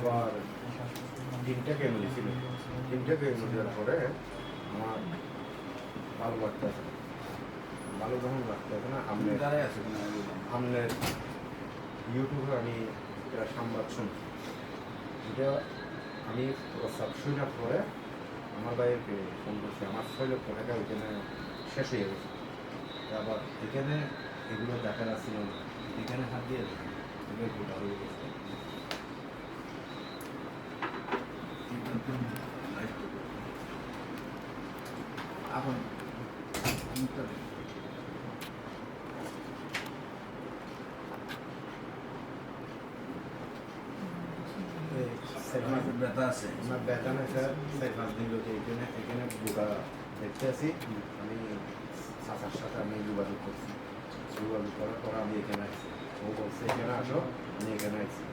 আবার 3টা কেমো দিয়েছিল। 3টা কেমো দেওয়ার পরে আমার ভালো লাগতেছে না। ভালো যখন লাগতেছে না, আপনার ইউটিউবে আমি একটা সংবাদ শুনছি। এটা আমি প্রস্তাব শোনার পরে আমার ভাইকে ফোন করছি, আমার 6 লক্ষ টাকা ওইখানে শেষ হয়ে গেছে। আবার এখানে এগুলো দেখার ছিল না, এখানে হাত দিয়ে এগুলো গোটা হয়ে গেছে। এখন ব্যথা আছে, আমার ব্যথা নেই স্যার, 4-5 দিন লোকে এখানে গোটা দেখতে আসি। আমি চাচার সাথে আমি যোগাযোগ করছি, যোগাযোগ করার পর আমি এখানে আসছি। ও বলছে এখানে আসো, আমি এখানে আসছি।